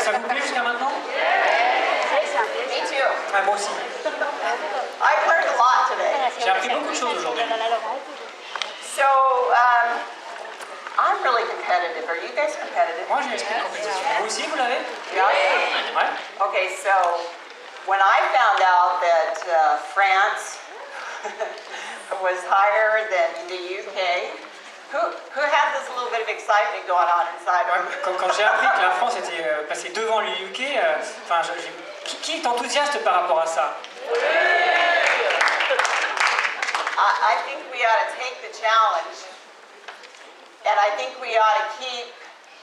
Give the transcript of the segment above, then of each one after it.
Ça vous plaît jusqu'à maintenant? Me too. Ah, moi aussi. I've learned a lot today. J'ai appris beaucoup de choses aujourd'hui. So, I'm really competitive. Are you guys competitive? Moi, j'ai l'esprit de compétition. Vous aussi, vous l'avez? Yeah. Ouais. Okay, so when I found out that France was higher than the UK, who had this little bit of excitement going on inside of them? Quand j'ai appris que la France était passée devant le UK, qui est enthousiaste par rapport à ça? I think we ought to take the challenge, and I think we ought to keep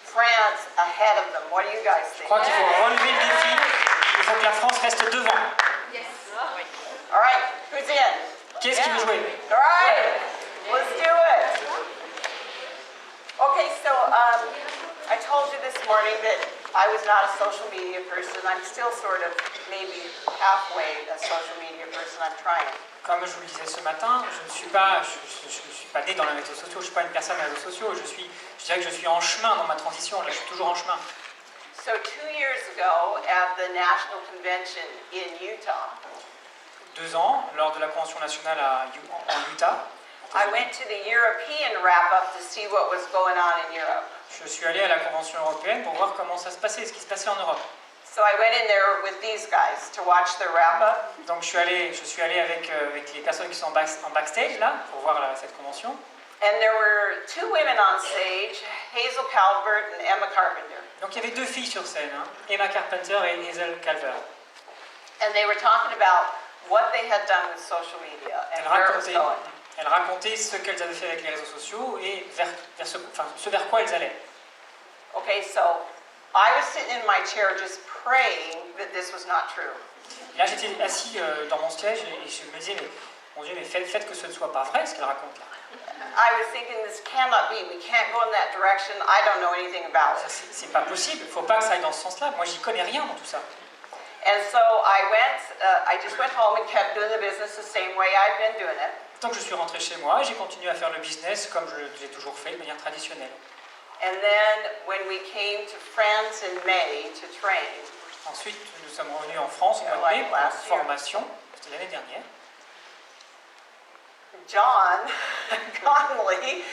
France ahead of them. What do you guys Je think? crois qu'il faut relever le défi. Il faut que la France reste devant. All right, who's in? Qui est-ce qui veut jouer? All right, let's do it. Okay, so I told you this morning that I was not a social media person. I'm still sort of maybe halfway a social media person. I'm trying. Comme je vous le disais ce matin, je ne suis pas né dans les réseaux sociaux, je ne suis pas une personne des réseaux sociaux, je dirais que je suis en chemin dans ma transition, là je suis toujours en chemin. So 2 years ago at the National Convention in Utah, 2 ans, lors de la convention nationale en Utah, I went to the European wrap-up to see what was going on in Europe. je suis allé à la convention européenne pour voir comment ça se passait, ce qui se passait en Europe. So I went in there with these guys to watch the wrap-up. Donc je suis allé avec les personnes qui sont en backstage là, pour voir cette convention. And there were 2 women on stage, Hazel Calvert and Emma Carpenter. Donc il y avait 2 filles sur scène, hein, Emma Carpenter et Hazel Calvert. And they were talking about what they had done with social media and where it was going. Elles racontaient ce qu'elles avaient fait avec les réseaux sociaux et ce vers quoi elles allaient. Okay, so I was sitting in my chair just praying that this was not true. Et là j'étais assis dans mon siège et je me disais, mais mon Dieu, mais faites que ce ne soit pas vrai ce qu'elles racontent là. I was thinking this cannot be. We can't go in that direction. I don't know anything about it. C'est pas possible, il ne faut pas que ça aille dans ce sens-là. Moi j'y connais rien dans tout ça. And so I just went home and kept doing the business the same way I'd been doing it. Donc je suis rentré chez moi et j'ai continué à faire le business comme je l'ai toujours fait de manière traditionnelle. And then when we came to France in May to train, Ensuite, nous sommes revenus en France au mois de mai pour une formation, c'était l'année dernière. John Connolly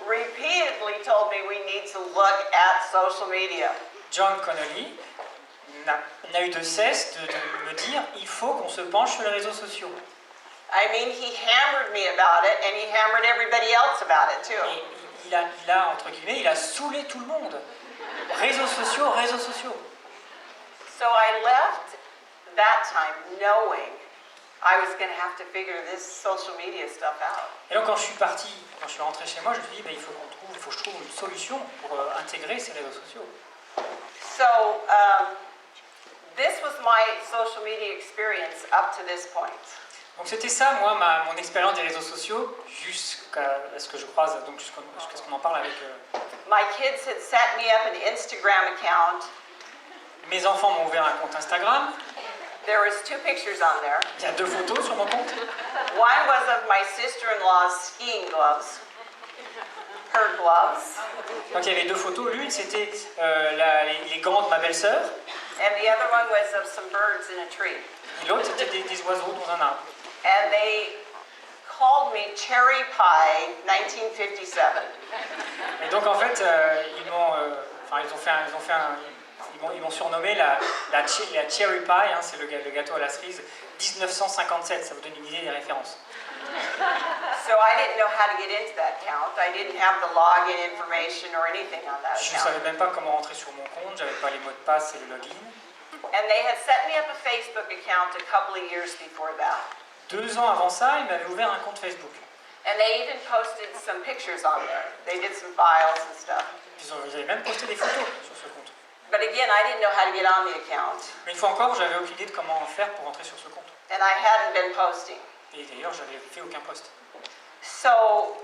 repeatedly told me we need to look at social media. John Connolly n'a eu de cesse de me dire il faut qu'on se penche sur les réseaux sociaux. I mean, he hammered me about it, and he hammered everybody else about it too. Et il a, entre guillemets, il a saoulé tout le monde. Réseaux sociaux, réseaux sociaux. So I left that time knowing I was going to have to figure this social media stuff out. Et donc quand je suis rentré chez moi, je me suis dit il faut que je trouve une solution pour intégrer ces réseaux sociaux. So this was my social media experience up to this point. Donc c'était ça, moi, mon expérience des réseaux sociaux, jusqu'à ce que je croise, donc jusqu'à ce qu'on en parle avec... My kids had set me up an Instagram account. Mes enfants m'ont ouvert un compte Instagram. There was 2 pictures on there. Il y a 2 photos sur mon compte. One was of my sister-in-law's skiing gloves, her gloves. Donc il y avait 2 photos. L'une c'était les gants de ma belle-sœur. And the other one was of some birds in a tree. Et l'autre c'était des oiseaux dans un arbre. And they called me Cherry Pie 1957. Et donc en fait ils m'ont surnommé la Cherry Pie, hein, c'est le gâteau à la cerise, 1957, ça vous donne une idée des références. So I didn't know how to get into that account. I didn't have the login information or anything on that Je ne account. savais même pas comment rentrer sur mon compte, j'avais pas les mots de passe et le login. And they had set me up a Facebook account a couple of years before that. 2 ans avant ça, ils m'avaient ouvert un compte Facebook. And they even posted some pictures on there. They did some files and stuff. Ils avaient même posté des photos sur ce compte. But again, I didn't know how to get on the account. Mais une fois encore, j'avais aucune idée de comment faire pour rentrer sur ce compte. And I hadn't been posting. Et d'ailleurs, j'avais fait aucun post. So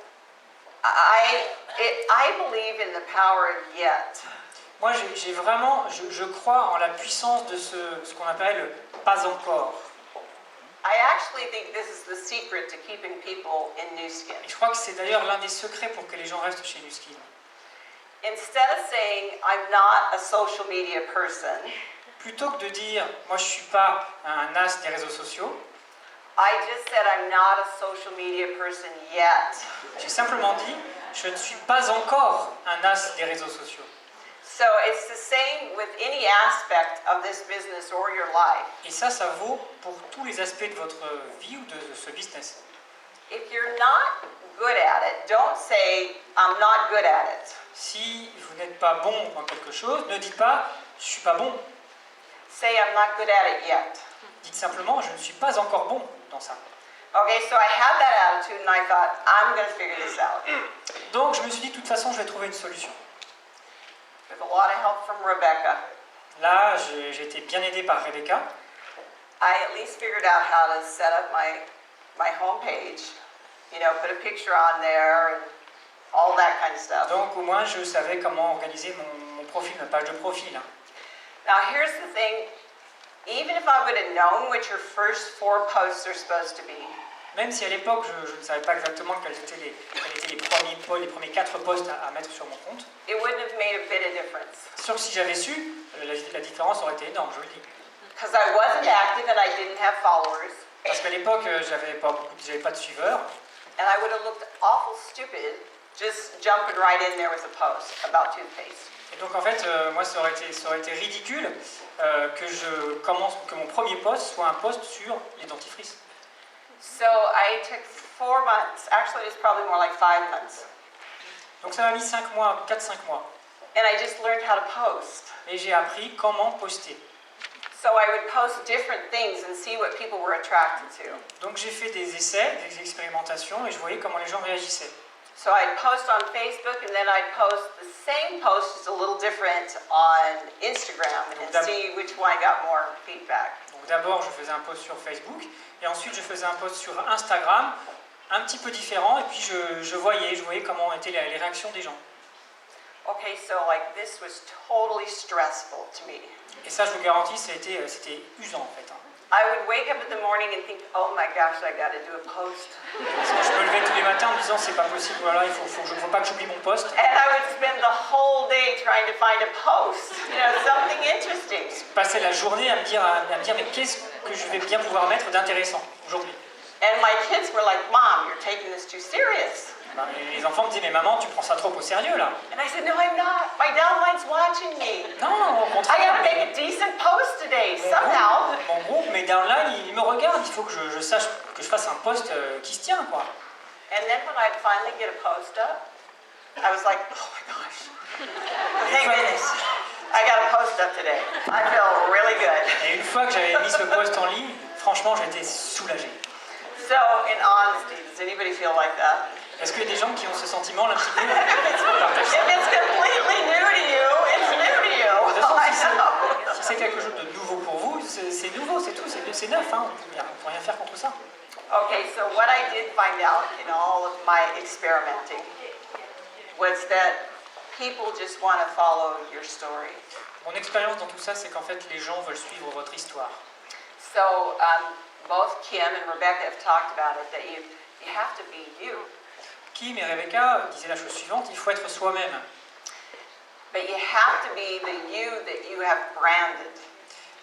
I believe in the power of yet. Moi, je crois en la puissance de ce qu'on appelle le pas encore. I actually think this is the secret to keeping people in Nu Skin. Et je crois que c'est d'ailleurs l'un des secrets pour que les gens restent chez Nu Skin. instead of saying I'm not a social media person, plutôt que de dire « moi je suis pas un as des réseaux sociaux », I just said I'm not a social media person yet. j'ai simplement dit « je ne suis pas encore un as des réseaux sociaux ». So it's the same with any aspect of this business or your life. Et ça vaut pour tous les aspects de votre vie ou de ce business. If you're not good at it, don't say I'm not good at it. Si vous n'êtes pas bon dans quelque chose, ne dites pas « je suis pas bon ». Say I'm not good at it yet. Dites simplement « je ne suis pas encore bon dans ça ». Okay, so I had that attitude and I thought, I'm going to figure this out. Donc je me suis dit, de toute façon, je vais trouver une solution. With a lot of help from Rebecca, Là, j'ai été bien aidé par Rebecca. I at least figured out how to set up my homepage. You know, put a picture on there and all that kind of stuff. Donc au moins, je savais comment organiser mon profil, ma page de profil. Now here's the thing, even if I would have known what your first 4 posts are supposed to be, Même si à l'époque, je ne savais pas exactement quels étaient les premiers 4 posts à mettre sur mon compte, it wouldn't have made a bit of difference. sauf si j'avais su, la différence aurait été énorme, je le dis. Because I wasn't active and I didn't have followers, Parce qu'à l'époque, j'avais pas de suiveurs, and I would have looked awful stupid just jumping right in there with a post about toothpaste. et donc en fait, moi, ça aurait été ridicule que mon premier post soit un post sur les dentifrices. So I took 4 months, actually it was probably more like 5 months, Donc ça m'a mis 5 mois, 4-5 mois. and I just learned how to post. Et j'ai appris comment poster. So I would post different things and see what people were attracted to. Donc j'ai fait des essais, des expérimentations, et je voyais comment les gens réagissaient. So I'd post on Facebook and then I'd post the same post, just a little different on Instagram and see which one got more feedback. Donc d'abord, je faisais un post sur Facebook, et ensuite je faisais un post sur Instagram, un petit peu différent, et puis je voyais comment étaient les réactions des gens. Okay, so like this was totally stressful to me. Et ça, je vous garantis, c'était usant en fait. I would wake up in the morning and think, oh my gosh, I got to do a post. Parce que je me levais tous les matins en me disant, c'est pas possible, voilà, il faut pas que j'oublie mon post. And I would spend the whole day trying to find a post, you know, something interesting. Je passais la journée à me dire, mais qu'est-ce que je vais bien pouvoir mettre d'intéressant aujourd'hui? And my kids were like, Mom, you're taking this too serious. Ben, les enfants me disaient, mais maman, tu prends ça trop au sérieux là. And I said, no, I'm not. My downline's watching me. Non, au I contraire. gotta make a decent post today, somehow. Mon groupe, mes downlines, ils me regardent. Il faut que je sache que je fasse un post qui se tient, quoi. And then when I'd finally get a post up, I was like, oh my gosh. Thank goodness. I got a post up today. I feel really good. Et une fois que j'avais mis ce post en ligne, franchement, j'étais soulagé. So, in honesty, does anybody feel like that? Est-ce qu'il y a des gens qui ont ce sentiment là un petit peu? If it's completely new to you, it's new to you. De toute façon, I know. si c'est quelque chose de nouveau pour vous, c'est nouveau, c'est tout, c'est neuf, hein. On ne peut rien faire contre ça. Okay, so what I did find out in all of my experimenting was that people just want to follow your story. Mon expérience dans tout ça, c'est qu'en fait, les gens veulent suivre votre histoire. So both Kim and Rebecca have talked about it, that you have to be you. Kim et Rebecca disaient la chose suivante, il faut être soi-même. But you have to be the you that you have branded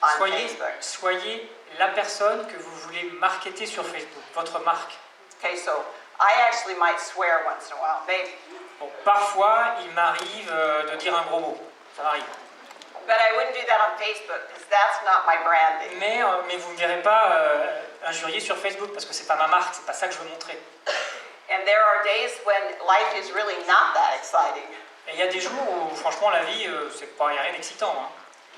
on Facebook. Soyez la personne que vous voulez marketer sur Facebook, votre marque. Okay, so I actually might swear once in a while, maybe. Bon, parfois, il m'arrive de dire un gros mot, ça m'arrive. But I wouldn't do that on Facebook because that's not my branding. Mais vous ne me verrez pas injurier sur Facebook parce que c'est pas ma marque, c'est pas ça que je veux montrer. And there are days when life is really not that exciting. Et il y a des jours où, franchement, la vie, il n'y a rien d'excitant. Hein.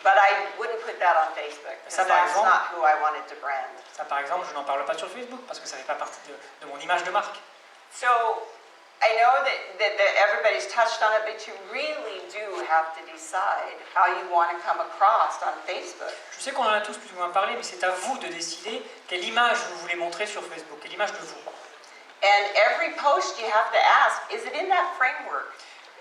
But I wouldn't put that on Facebook because Ça, par that's exemple, not who I wanted to brand. Ça, par exemple, je n'en parle pas sur Facebook parce que ça ne fait pas partie de mon image de marque. So I know that everybody's touched on it, but you really do have to decide how you want to come across on Facebook. Je sais qu'on en a tous plus ou moins parlé, mais c'est à vous de décider quelle image vous voulez montrer sur Facebook, quelle image de vous. And every post you have to ask, is it in that framework?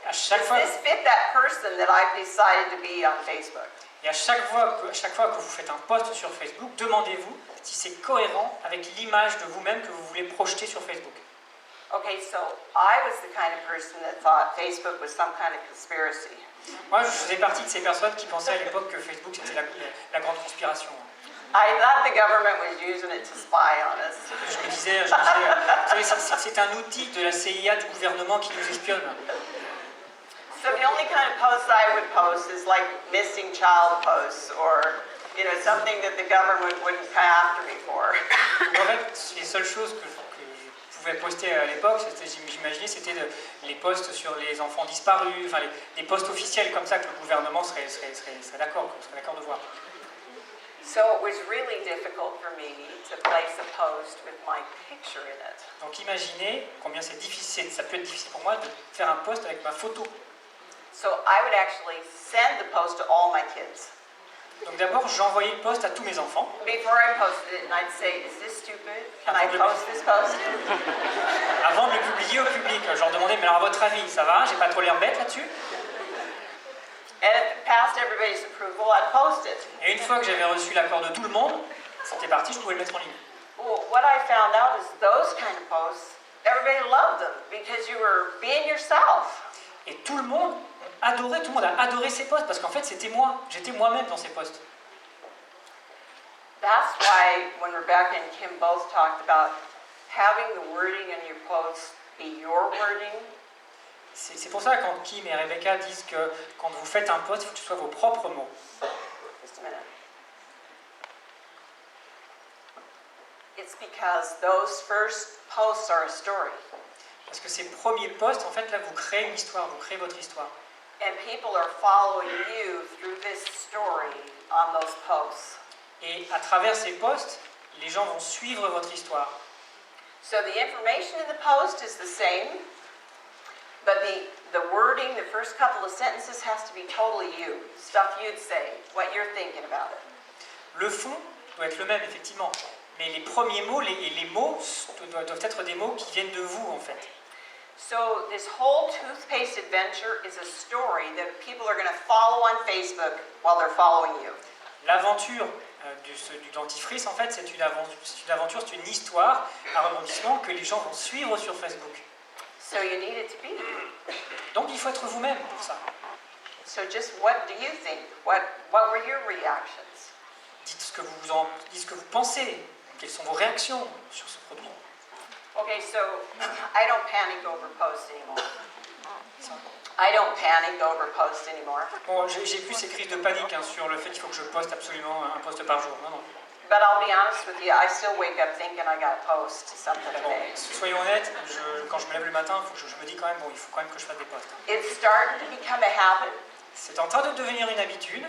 À chaque Does fois, this fit that person that I've decided to be on Facebook? et à chaque fois que vous faites un post sur Facebook, demandez-vous si c'est cohérent avec l'image de vous-même que vous voulez projeter sur Facebook. Okay, so I was the kind of person that thought Facebook was some kind of conspiracy. Moi, je faisais partie de ces personnes qui pensaient à l'époque que Facebook c'était la grande conspiration. I thought the government was using it to spy on us. Je me disais, vous savez, c'est un outil de la CIA, du gouvernement qui nous espionne. So the only kind of posts I would post is like missing child posts or, you know, something that the government wouldn't come after me for. En fait, les seules choses que je pouvais poster à l'époque, j'imaginais, c'était les posts sur les enfants disparus, enfin les posts officiels comme ça que le gouvernement serait d'accord de voir. So it was really difficult for me to place a post with my picture in it. Donc imaginez combien c'est difficile, ça peut être difficile pour moi de faire un post avec ma photo. So I would actually send the post to all my kids. Donc d'abord, j'envoyais le post à tous mes enfants. Before I posted it, and I'd say, is this stupid? Can I post this post? Avant de le publier au public, je leur demandais, mais alors à votre avis, ça va? J'ai pas trop l'air bête là-dessus? And if it passed everybody's approval, I'd post it. Et une fois que j'avais reçu l'accord de tout le monde, c'était parti, je pouvais le mettre en ligne. Well, what I found out is those kind of posts, everybody loved them because you were being yourself. Et tout le monde a adoré ces posts parce qu'en fait c'était moi, j'étais moi-même dans ces posts. That's why when Rebecca and Kim both talked about having the wording in your posts be your wording. C'est pour ça que quand Kim et Rebecca disent que quand vous faites un post, il faut que ce soit vos propres mots. Just a minute. It's because those first posts are a story. Parce que ces premiers posts, en fait, là, vous créez une histoire, vous créez votre histoire. And people are following you through this story on those posts. Et à travers ces posts, les gens vont suivre votre histoire. So the information in the post is the same, but the wording, the first couple of sentences has to be totally you. Stuff you'd say, what you're thinking about it. Le fond doit être le même, effectivement. Mais les premiers mots, les mots doivent être des mots qui viennent de vous, en fait. So this whole toothpaste adventure is a story that people are going to follow on Facebook while they're following you. L'aventure du dentifrice, en fait, c'est une aventure, c'est une histoire, un rebondissement que les gens vont suivre sur Facebook. So you need it to be you. Donc il faut être vous-même pour ça. So just what do you think? What were your reactions? Dites ce que vous pensez. Quelles sont vos réactions sur ce produit? Okay, so I don't panic over posts anymore. I don't panic over posts anymore. Bon, j'ai plus ces crises de panique sur le fait qu'il faut que je poste absolument un post par jour. Non, non. But I'll be honest with you, I still wake up thinking I got to post something Bon, today. soyons honnêtes, quand je me lève le matin, je me dis quand même, bon, il faut quand même que je fasse des posts. It's starting to become a habit, C'est en train de devenir une habitude,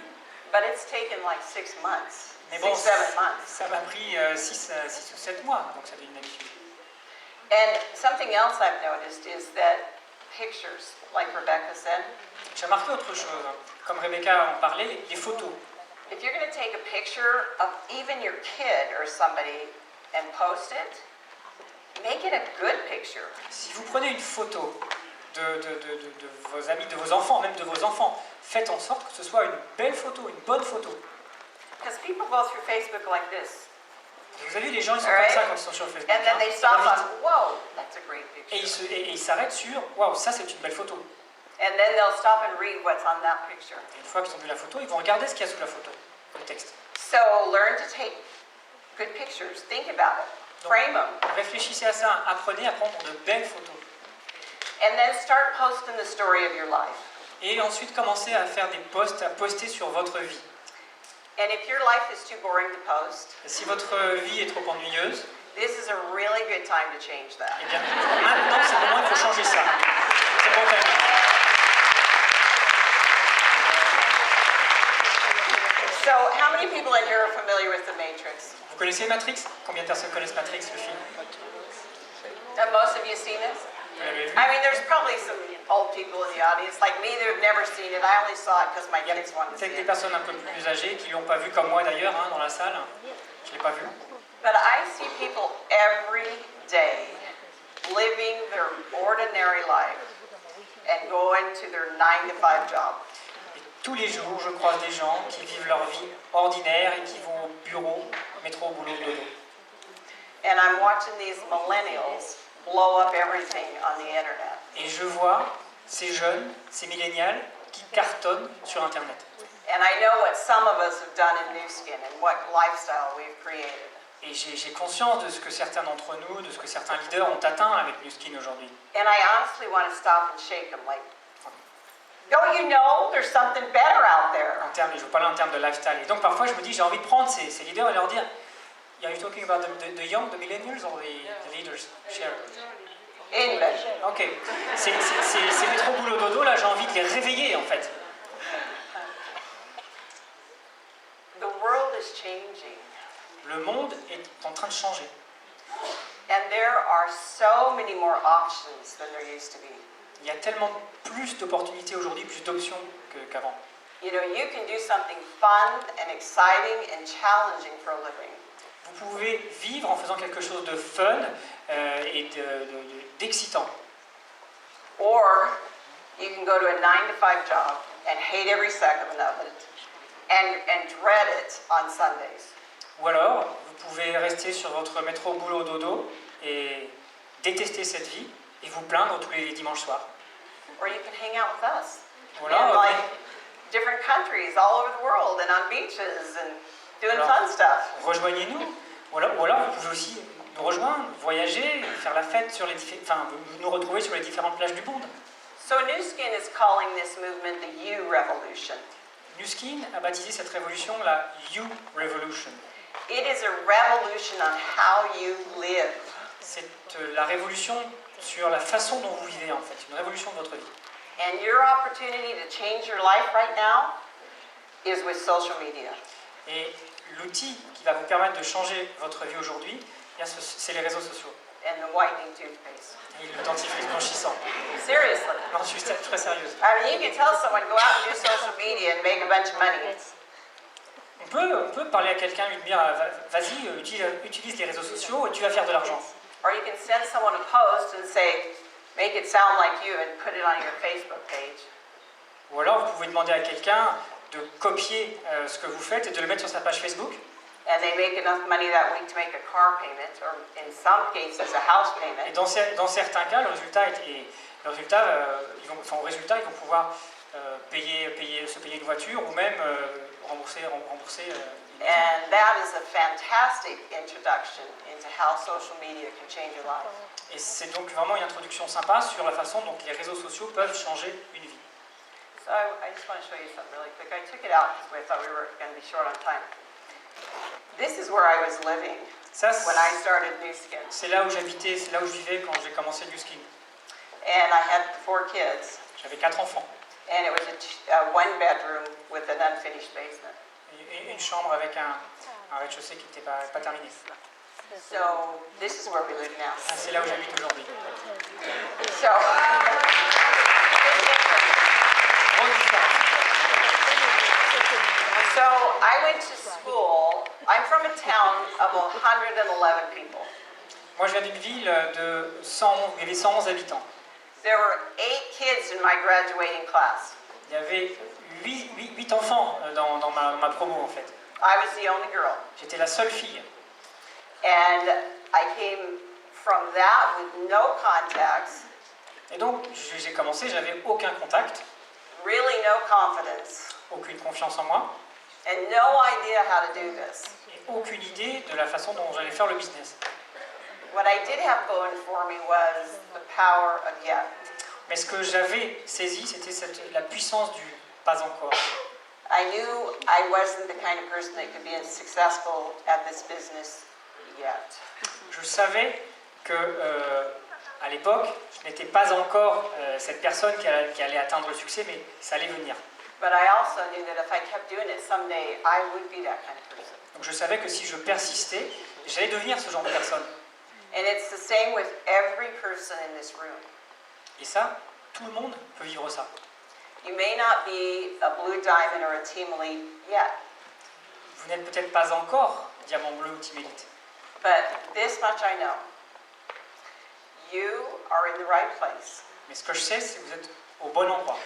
but it's taken like 6 months, mais bon, 6, 7 months. ça m'a pris 6 ou 7 mois, donc ça devient une habitude. And something else I've noticed is that pictures, like Rebecca said, J'ai remarqué autre chose, comme Rebecca en parlait, les photos. if you're going to take a picture of even your kid or somebody and post it, make it a good picture. Si vous prenez une photo de vos amis, de vos enfants, même de vos enfants, faites en sorte que ce soit une belle photo, une bonne photo. Because people go through Facebook like this. Vous avez vu, les gens ils sont comme ça quand ils sont sur Facebook. And then they Ça stop va on, vite. whoa, that's a great Et picture. ils s'arrêtent sur, waouh, ça c'est une belle photo. And then they'll stop and read what's on that picture. Et une fois qu'ils ont vu la photo, ils vont regarder ce qu'il y a sous la photo, le texte. So learn to take good pictures. Think about it. Donc, Frame them. réfléchissez à ça, apprenez à prendre de belles photos. And then start posting the story of your life. Et ensuite commencez à faire des posts, à poster sur votre vie. And if your life is too boring to post, Et si votre vie est trop ennuyeuse, this is a really good time to change that. eh bien maintenant c'est le moment, il faut changer ça. C'est bon timing. So how many people in here are familiar with The Matrix? Vous connaissez Matrix? Combien de personnes connaissent Matrix, le film? Have most of you seen it? Vous l'avez vu? I mean, there's probably some old people in the audience like me that have never seen it. I only saw it because my Il y a kids wanted to see peut-être des it. personnes un peu plus âgées qui ne l'ont pas vu, comme moi d'ailleurs, dans la salle. Je ne l'ai pas vu. But I see people every day living their ordinary life and going to their 9-to-5 job. Et tous les jours, je croise des gens qui vivent leur vie ordinaire et qui vont au bureau, métro, boulot, dodo. And I'm watching these millennials blow up everything on the internet. Et je vois ces jeunes, ces millénials qui cartonnent sur Internet. And I know what some of us have done in New Skin and what lifestyle we've created. Et j'ai conscience de ce que certains d'entre nous, de ce que certains leaders ont atteint avec New Skin aujourd'hui. And I honestly want to stop and shake them like, don't you know there's something better out there? Je veux parler en termes de lifestyle. Et donc parfois je me dis, j'ai envie de prendre ces leaders et leur dire, are you talking about the young, the millennials or the leaders? Share. English. Ok. Ces métro boulot dodo là, j'ai envie de les réveiller en fait. The world is changing. Le monde est en train de changer. And there are so many more options than there used to be. Il y a tellement plus d'opportunités aujourd'hui, plus d'options qu'avant. You know, you can do something fun and exciting and challenging for a living. Vous pouvez vivre en faisant quelque chose de fun et d'excitant. Or you can go to a 9-to-5 job and hate every second of it and dread it on Sundays. Ou alors, vous pouvez rester sur votre métro boulot dodo et détester cette vie et vous plaindre tous les dimanches soirs. Or you can hang out with us. Ou alors, in like different countries all over the world and on beaches and doing fun stuff. Rejoignez-nous. Ou alors, vous pouvez aussi nous rejoindre, voyager, faire la fête sur nous retrouver sur les différentes plages du monde. So New Skin is calling this movement the You Revolution. New Skin a baptisé cette révolution la You Revolution. It is a revolution on how you live. C'est la révolution sur la façon dont vous vivez en fait, une révolution de votre vie. And your opportunity to change your life right now is with social media. Et l'outil qui va vous permettre de changer votre vie aujourd'hui, c'est les réseaux sociaux. And the whitening toothpaste. Et le dentifrice blanchissant. Seriously. Non, je suis très sérieuse. I mean, you can tell someone go out and do social media and make a bunch of money. On peut parler à quelqu'un et lui dire vas-y, utilise les réseaux sociaux et tu vas faire de l'argent. Or you can send someone a post and say, make it sound like you and put it on your Facebook page. Ou alors vous pouvez demander à quelqu'un de copier ce que vous faites et de le mettre sur sa page Facebook. And they make enough money that week to make a car payment, or in some cases a house payment. Et dans certains cas, au résultat, ils vont pouvoir se payer une voiture ou même rembourser And that is a fantastic introduction into how social media can change your life. Et c'est donc vraiment une introduction sympa sur la façon dont les réseaux sociaux peuvent changer une vie. So I just want to show you something really quick. I took it out because I thought we were going to be short on time. This is where I was living Ça, when I started New Skin. c'est là où j'habitais, c'est là où je vivais quand j'ai commencé New Skin. And I had 4 kids. J'avais 4 enfants. And it was a one-bedroom with an unfinished basement. Et une chambre avec un rez-de-chaussée qui n'était pas terminé. So this is where we live now. C'est là où j'habite aujourd'hui. So, so I went to school. I'm from a town of 111 people. Moi, je viens d'une ville de 111, où il y avait 111 habitants. There were 8 kids in my graduating class. Il y avait 8 enfants dans ma promo en fait. I was the only girl. J'étais la seule fille. And I came from that with no contacts, Et donc, j'ai commencé, j'avais aucun contact, really no confidence, aucune confiance en moi, and no idea how to do this. et aucune idée de la façon dont j'allais faire le business. What I did have going for me was the power of yet. Mais ce que j'avais saisi, c'était la puissance du pas encore. I knew I wasn't the kind of person that could be successful at this business yet. Je savais que à l'époque, je n'étais pas encore cette personne qui allait atteindre le succès, mais ça allait venir. But I also knew that if I kept doing it someday, I would be that kind of person. Donc je savais que si je persistais, j'allais devenir ce genre de personne. And it's the same with every person in this room. Et ça, tout le monde peut vivre ça. You may not be a blue diamond or a team elite yet, Vous n'êtes peut-être pas encore diamant bleu ou team élite. but this much I know. You are in the right place. Mais ce que je sais, c'est que vous êtes au bon endroit.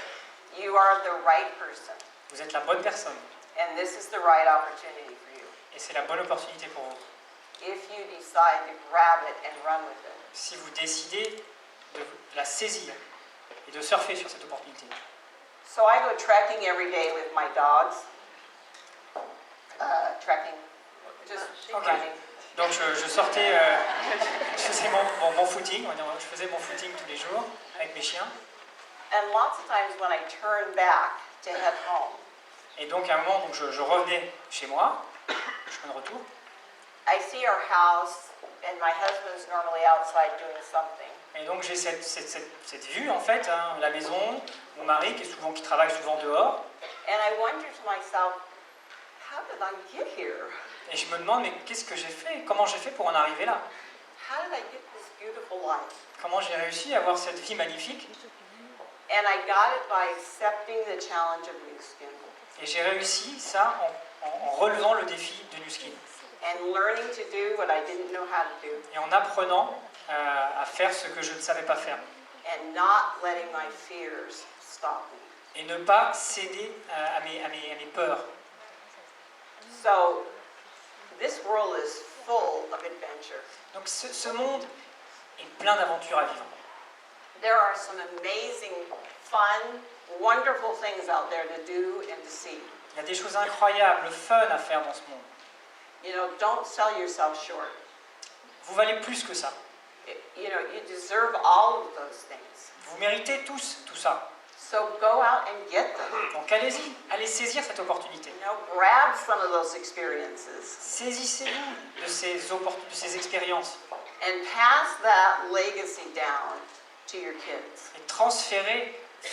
You are the right person. Vous êtes la bonne personne. And this is the right opportunity for you. Et c'est la bonne opportunité pour vous. if you decide to grab it and run with it. Si vous décidez de la saisir et de surfer sur cette opportunité. So I go trekking every day with my dogs. Trekking, just Ok. running. Donc je sortais, je faisais mon footing, on va dire, je faisais mon footing tous les jours avec mes chiens. And lots of times when I turn back to head home, Et donc à un moment, donc, je revenais chez moi, chemin de retour, I see our house and my husband's normally outside doing something. et donc j'ai cette vue en fait, hein, la maison, mon mari qui travaille souvent dehors, And I wonder to myself, how did I get here? et je me demande mais qu'est-ce que j'ai fait, comment j'ai fait pour en arriver là, How did I get this beautiful life? comment j'ai réussi à avoir cette vie magnifique, And I got it by accepting the challenge of New Skin et j'ai réussi ça en relevant le défi de Nu Skin, and learning to do what I didn't know how to do et en apprenant à faire ce que je ne savais pas faire, and not letting my fears stop me. et ne pas céder à mes peurs. So this world is full of adventure. Donc ce monde est plein d'aventures à vivre. There are some amazing, fun, wonderful things out there to do and to see. Il y a des choses incroyables, fun à faire dans ce monde. You know, don't sell yourself short. Vous valez plus que ça. You know, you deserve all of those things. Vous méritez tous tout ça. So go out and get them. Donc allez-y, allez saisir cette opportunité. You know, grab some of those experiences Saisissez-vous de ces expériences and pass that legacy down to your kids. et transférez